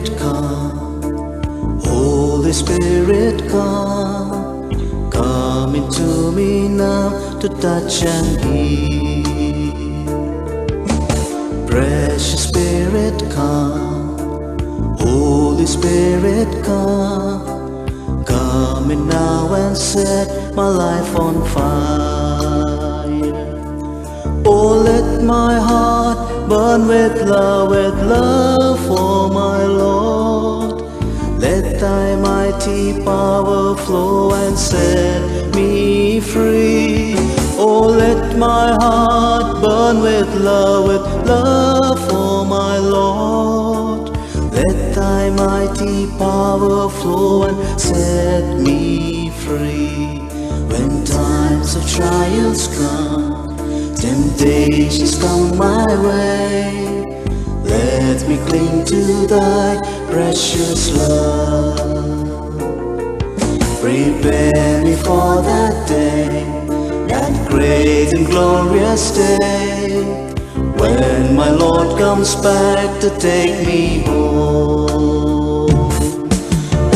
Spirit, come. Holy Spirit, come. Come into me now to touch and heal. Precious Spirit, come. Holy Spirit, come. Come in now and set my life on fire. Oh, let my heart burn with love for my Lord. Let thy mighty power flow and set me free. Oh, let my heart burn with love for my Lord. Let thy mighty power flow and set me free. When times of trials come, temptations come my way, let me cling to thy precious love. Prepare me for that day, that great and glorious day, when my Lord comes back to take me home.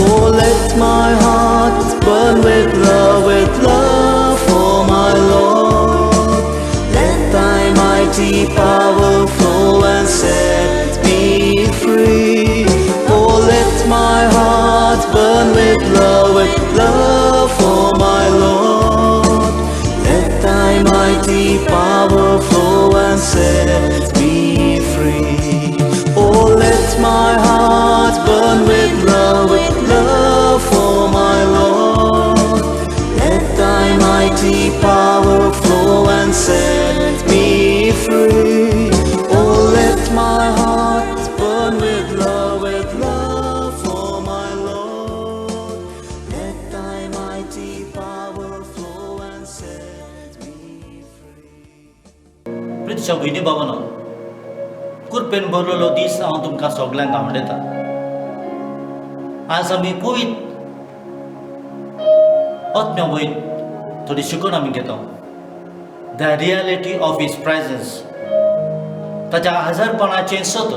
Oh, let my heart burn with love for my Lord. Let thy mighty power flow and set me free. Oh, let my heart burn with love for my Lord. Let thy mighty power flow and set me free. Oh, let my heart burn with love for my Lord. Let thy mighty power flow and set me free. Oh, let my heart burn with love for my Lord. Let thy mighty power flow and set me free. प्रीतीच्या भयणी बाबांनो, कुरपेन बरलेलो दीस हांव तुमकां सगळ्यांक आवडयता. आज आमी पवित्र आत्म्या वयर थोडी शिकवण आमी घेता. The reality of his presence, ताच्या हजरपणाचें सत्य.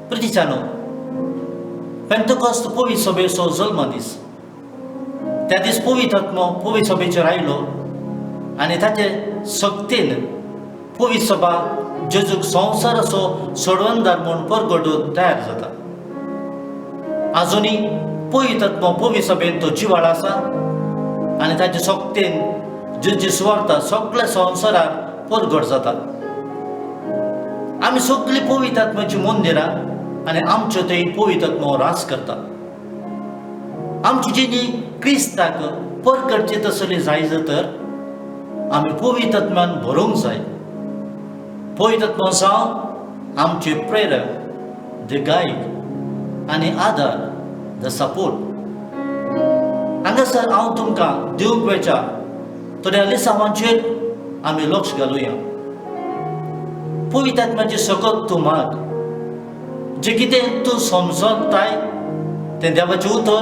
प्रितीच्यानो, पेंटकॉस्ट पवित्र सभेचो जल्म दीस. त्या दीस पवित्र आत्मो पवित्र सभेचेर आयलो आनी ताचे शक्तीन पवित्र सभा जेजूक संवसाराचो सोडवणदार म्हूण परगटूंक तयार जाता. आजुनी पवित्र आत्मो पवित्र सभेन तो जिवाळ आसा आनी ताचे शक्तीन जेजूची सुवार्ता सगळ्या संवसारार परगट जाता. आमी सगळीं पवित्र आत्म्याची मंदिरां आनी आमच्यो थंय पवित्र आत्मो रास करता. आमची जिणी क्रिस्ताक परगटची तसली जाय तर आमी पवित्र आत्म्यान भरूंक जाय. पवित्र आत्मो जावन आमचे प्रेरक, द गायड आनी आदार, द सपोर्ट. हांगासर हांव तुमकां दिवंक वेचा थोड्या लिसांवांचेर आमी लक्ष घालुया. पवित्र आत्म्याची सकत तूं माग. जें कितें तूं समजताय तें देवाचें उतर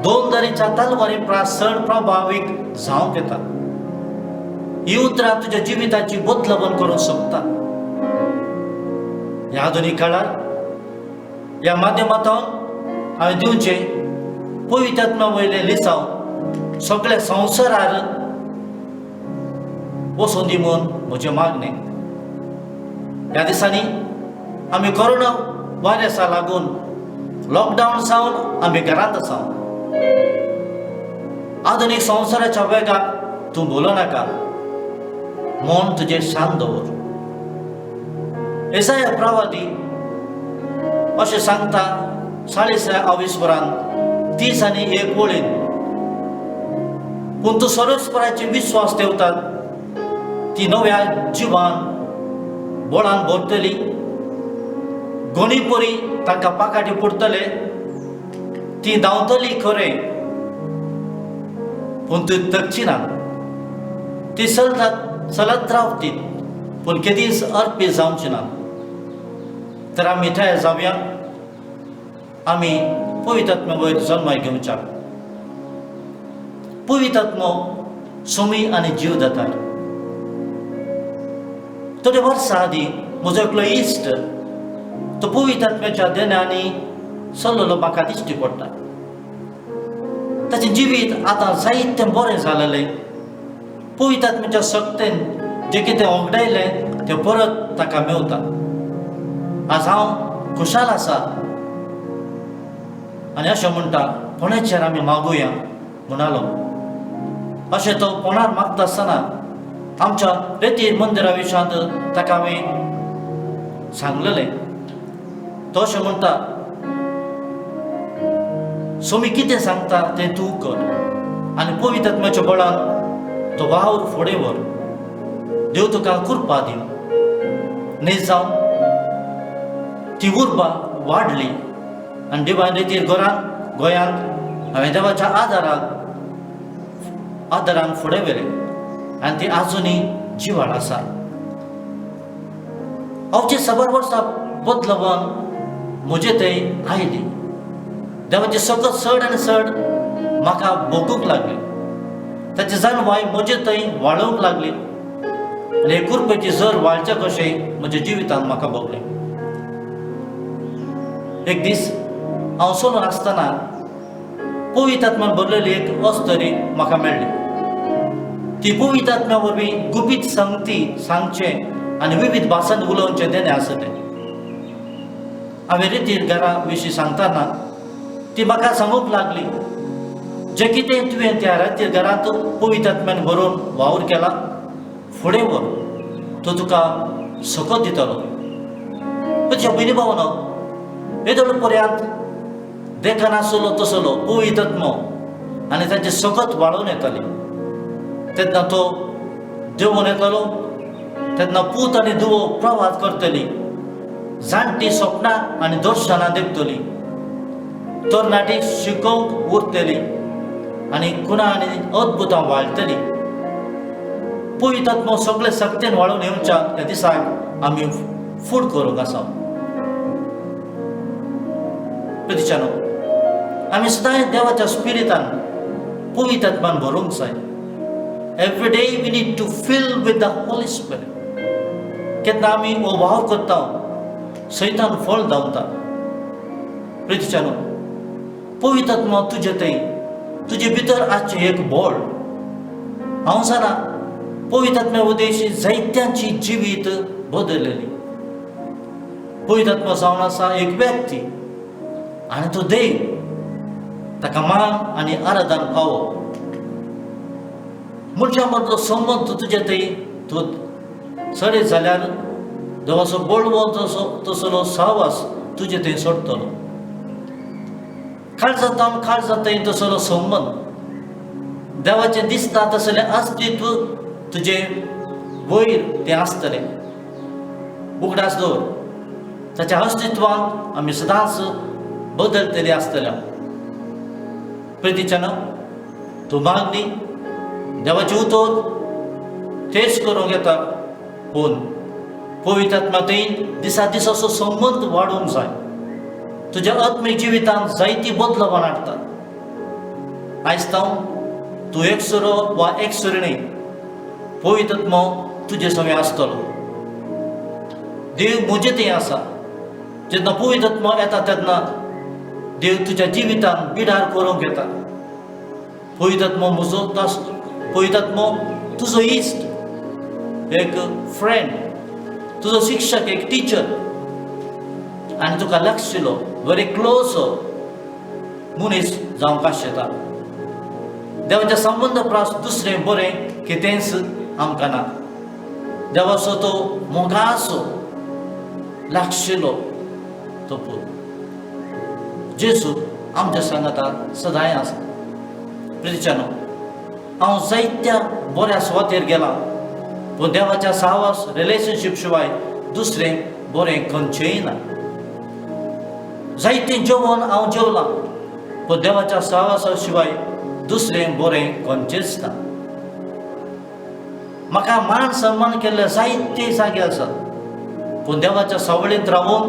दोन दारीच्या तलवारी चड प्रभावीक जावंक येता. ही उतरां तुज्या जिविताची बदलावण करूंक शकता. ह्या आधुनीक काळार ह्या माध्यमांतून हांवें दिवचे पवित्र आत्म्या वयले लिसांव सगळ्या संवसारार वचून दी म्हूण म्हजें मागणें. ह्या दिसांनी आमी कोरोना वायरसा लागून लॉकडावन जावन आमी घरांत आसा. आधुनीक संवसाराच्या वेगाक तूं बोलो नाका. मन तुजें शांत दवर. येसाया प्रवादी अशें सांगता 40:22 30 आनी 1 वळीन, पूण तूं परमेश्वराचेर विश्वास ठेवतात ती नव्या जिवान बळान भरतली. घणी परी तांकां पाकाटी पडटले. ती धांवतली खरें पूण ती थकची ना. ती चलत रावतील पूण केदीच अर्पी जावची ना. तर आमी थंय जावया. आमी पवित्र आत्म्या वयर जल्माय घेवच्या. पवित्र आत्मो सुमी आनी जीव दितात. थोडे वर्सां आदीं म्हजो एकलो इश्ट तो पवित्र आत्म्याच्या देण्याने चल्लेलो म्हाका दिश्टी पडटा. ताचें जिवीत आतां जायतें बरें जालेलें. पवित्र आत्म्याच्या शक्तीन जें कितें ओगडायलें तें परत ताका मेवता. आज हांव खुशाल आसा आनी अशें म्हणटा कोणाचेर आमी मागुया म्हणालो. अशें तो कोणार मागता आसतना आमच्या रेतीर मंदिरा विशयांत ताका हांवें सांगलेलें. तो अशें म्हणटा सोमी कितें सांगता तें तूं कर आनी पवित्र आत्म्याच्या बळान तो वावर फुडें व्हर. देव तुका कृपा दिवं. न्ही जावन ती उर्बा वाडली आनी देवान रितीर गोंयांत हांवें देवाच्या आदारान फुडें व्हेलें आनी ती आजुनूय जिवाळ आसा. अवची 100 वर्सां बदलवन म्हजे थंय आयली. देवाची सगळं चड आनी चड म्हाका भोगूंक लागली. ताची जाणवाय म्हजे थंय वाळूंक लागली आनी हे कृपेची झर वाळचे कशें म्हज्या जिवितांत म्हाका भोगलें. एक दीस हांव चलून आसतना पवित्र आत्म्यान भरलेली एक अस्तरी म्हाका मेळ्ळी. ती पवित्र आत्म्या वरवीं गुपीत संगती सांगचें आनी विविध भासांत उलोवचें देणें आसलें. हांवें रितीर घरा विशीं सांगतना ती म्हाका सांगूंक लागली जें कितें तुवें त्या रितीर घरांत पवित्र आत्म्यान भरून वावर केला फुडें व्हर, तो तुका सकत दितलो. तुज्या पयलीं भावनो येदोळ पर्यंत देखनासलो तसलो पवित्र आत्मो आनी ताचे सकत वाडून येताली. तेन्ना तो देंवून येतालो. तेन्ना पूत आनी धुवो प्रवाद करतली. जाणटी स्वप्नां आनी दर्शनां देखतली. तरणाटी शिकोवंक उरतली आनी गुणां आनी अद्भुतां वाळटली. पवित्र आत्मो सगळे सक्तीन वाळून येवच्या ह्या दिसाक आमी फूड करूंक आसा. प्रितीच्यानो, आमी सदांच देवाच्या स्पिरितान पवित्र आत्म्यान भरूंक जाय. Every day we need to fill with the Holy Spirit. केन्ना आमी हो वावर करता सैतान फळ दावता. प्रितीच्यानो, पवित्र आत्मो तुजे थंय तुजे भितर आसचें एक बोळ. हांव जाणा पवित्र आत्म्या उद्देशी जायत्यांची जिवीत बदललेली. पवित्र आत्मा जावन आसा एक व्यक्ती आनी तो देव. ताका मान आनी आराधन फावो. मनशा मदलो संबंद तुजे थंय तूं सडीत जाल्यार देवाचो बळवो तसलो सहवास तुजे थंय सोडटलो. काळजांतय तसलो संबंद. देवाचें दिसता तसलें अस्तित्व तुजे वयर तें आसतलें. उगडास दवर. ताच्या अस्तित्वांत आमी सदांच बदलतली आसतल्या. प्रितीच्यानो, तूं मागणी देवाची उतर तेच करूंक येता. पूण पवित्र आत्म्या थंय दिसा दीस असो संबंद वाडूंक जाय. तुज्या आत्मीक जिवितांत जायती बदलावण हाडटात. आयज तूं एकसुरो वा एकसुरिणी पवित्र आत्मो तुजे सगळें आसतलो. देव म्हजे थंय आसा. जेन्ना पवित्र आत्मो येता तेन्ना देव तुज्या जिवितांत बिडार करूंक येता. पवित्र आत्मो म्हजो पवित्र आत्मो तुजो इश्ट, एक फ्रेंड, तुजो शिक्षक, एक टिचर आनी तुका लागशिल्लो व्हेरी क्लोज मनीस जावंक आसता. देवाच्या संबंद प्रास दुसरें बरें कितेंच आमकां ना. देवाचो तो मोगाचो लागशिल्लो तो पूत जेजू आमच्या सांगाताक सदांच आसा. प्रितीच्यानो, हांव जायत्या बऱ्या सुवातेर गेलां पूण देवाच्या सहवास रिलेशनशीप शिवाय दुसरें बरें खंयचेंय ना. जायतें जेवण हांव जेवलां पूण देवाच्या सहवासा शिवाय दुसरें बरें खंयचेंच ना. म्हाका मान सन्मान केल्ले जायते जागे आसात पूण देवाच्या सवळींत रावून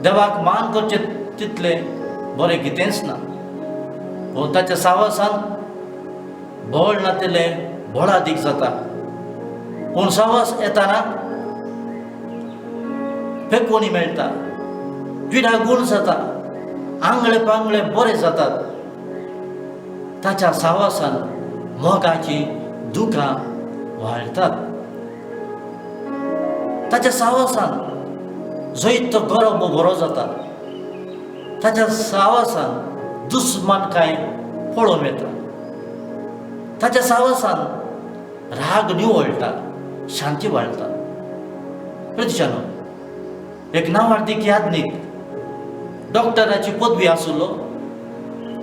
देवाक मान करचें तितलें बरें कितेंच ना. पूण ताच्या सहवासान बळ नातिल्लें बळादीक जाता. पूण सहवास येताना फेकवणी मेळटा, विडागूण जाता, आंगळे पांगळे बरे जातात. ताच्या सावासान मोगाची दुखां वाळटात. ताच्या सावासान जैतो गरब बरो जाता. ताच्या सावासान दुस्मानकाय पळोवन येता. ताच्या सावासान राग निवळटा, शांती वाळटा. प्रतीच्यानो, एक नांवार्थीक यादनीक डॉक्टराची पदवी आसलो.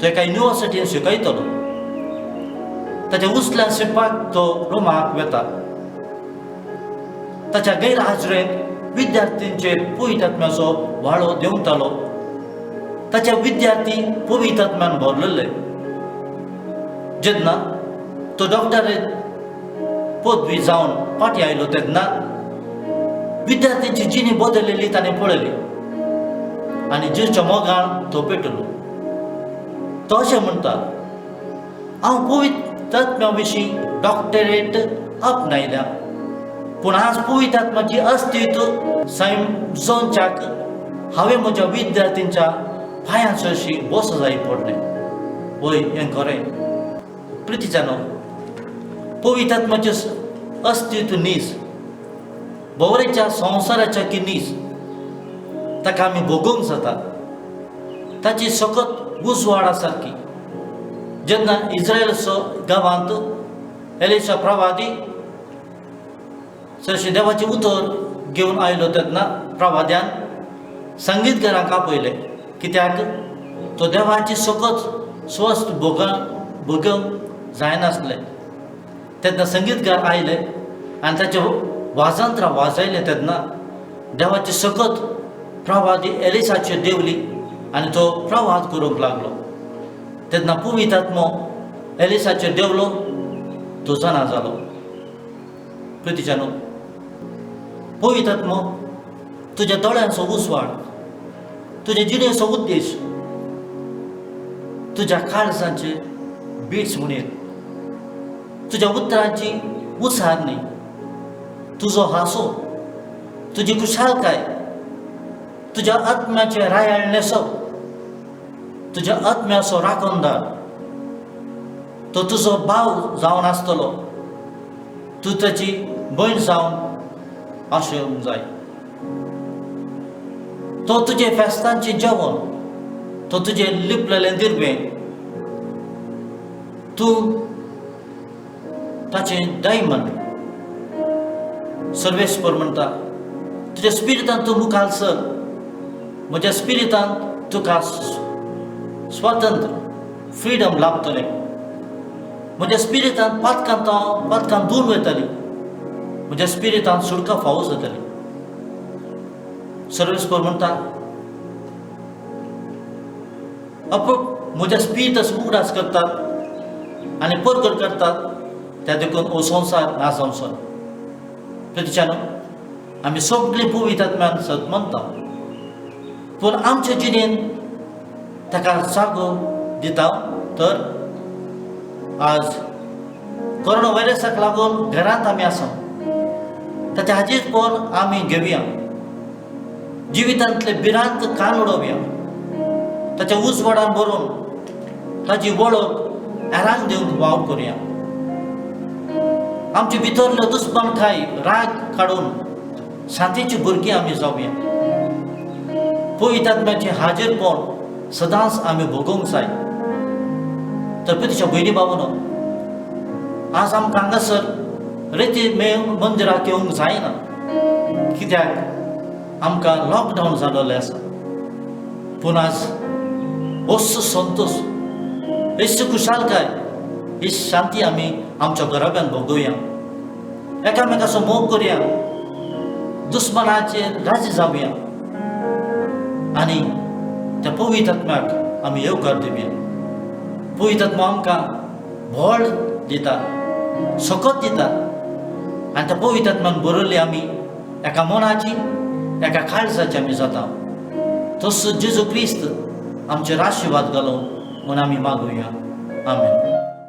तो एका युनिवर्सिटीन शिकयतलो. ताच्या उसल्यान शिकपाक तो रोमाक वेता. ताच्या गैरहाजरेंत विद्यार्थींचेर पवित्र आत्म्याचो व्हाळो देंवतालो. ताचे विद्यार्थी पवित्र आत्म्यान भरलेले. जेन्ना तो डॉक्टरेट पदवी जावन फाटीं आयलो तेन्ना विद्यार्थ्यांची जिणी बदललेली ताणें पळयली आनी जिणच्या मोगान तो पेटलो. तो अशें म्हणटा, हांव पवित्र आत्म्या विशीं डॉक्टरेट आपणायल्या, पूण आज पवित्र आत्म्याची अस्तित्व समजोवच्याक हांवें म्हज्या विद्यार्थींच्या पांयाचेर अशी बस जाय पडलें. वय हें खरें. प्रितीच्यानो, पवित्र आत्म्याचें अस्तित्व नीस, भोवरेच्या संवसाराच्या किनीस ताका आमी भोगूंक जाता. ताची सकत उजवाडा सारकी. जेन्ना इस्रायलचो गांवांत एलिशा प्रवादी चडशे देवाचें उतर घेवन आयलो तेन्ना प्रवाद्यान संगीतकारांक आपयले. कित्याक तो देवाची सकत स्वस्थ भोगूंक जायनासलें. तेन्ना संगीतकार आयले आनी ताचे वाजंत्रां वाजयले. तेन्ना देवाची सकत प्रवादी एलिसाचेर देवली आनी तो प्रवाद करूंक लागलो. तेन्ना पवित्र आत्मो एलिसाचेर देवलो. तो जाणा जालो. प्रितीच्यानो, पवित्र आत्मो तुज्या दोळ्यांचो उसवाड, तुज्या जिणेचो उद्देश, तुज्या काळजांचे बिट्स म्हणीर, तुज्या उतरांची उसारणी, तुजो हांसो, तुजी खुशालकाय, तुज्या आत्म्याचे रायाळ नेसप, तुज्या आत्म्याचो राखणदार. तो तुजो भाव जावन आसतलो. तूं ताची भयण जावन आसूंक जाय. तो तुजे फेस्तांचें जेवण, तो तुजें लिपलेलें दिरवें, तूं ताचें डायमंड. सर्वेस्पर म्हणटा, तुज्या स्पिरितान तूं मुखार सर. म्हज्या स्पिरितान तुका स्वातंत्र्य, फ्रिडम लाभतलें. म्हज्या स्पिरितान पातकां दूर वयतली. म्हज्या स्पिरितान सुडका फावो जातली. सर्वेस्पर म्हणटा, म्हज्या स्पिरितास उगडास करतात आनी परगट करतात त्या देखून हो संवसार ना जावचो. प्रतीच्यानो, आमी सगळीं पवित्र आत्म्यान सत म्हणटा, पूण आमच्या जिणेन ताका जागो दिता. तर आज कोरोना व्हायरसाक लागून घरांत आमी आसा. ताच्या हाजीरपण आमी घेवया. जिवितांतले भिरांत कान उडोवया. ताच्या उजवाडान भरून ताची वळख हेरांक दिवंक वाव करुया. आमचे भितरल्यो दुस्मानकाय राग काडून शांतीची भुरगीं आमी जावया. पवित्र आत्म्याचें हाजीरपण सदांच आमी भोगूंक जाय. तर प्रितीच्या भयणी भावांनो, आज आमकां हांगासर रेती मंदिराक येवंक जायना. कित्याक आमकां लॉकडावन जाल्लें आसा. पूण आज असो संतोश, अशी खुशालकाय, ही शांती आमी आमच्या घराब्यान भोगुया. एकामेकाचो मोग करुया. दुस्मानाचेर राजी जावया आनी त्या पवित्र आत्म्याक आमी येवकार दिवया. पवित्र आत्मा आमकां व्हड दिता, सकत दिता. आनी त्या पवित्र आत्म्यान बरयल्ली आमी एका मनाची, एका काळजाची आमी जाता. तसो जेजू क्रिस्त आमचेर आशिर्वाद घालून म्हूण आमी मागुया. आमेन.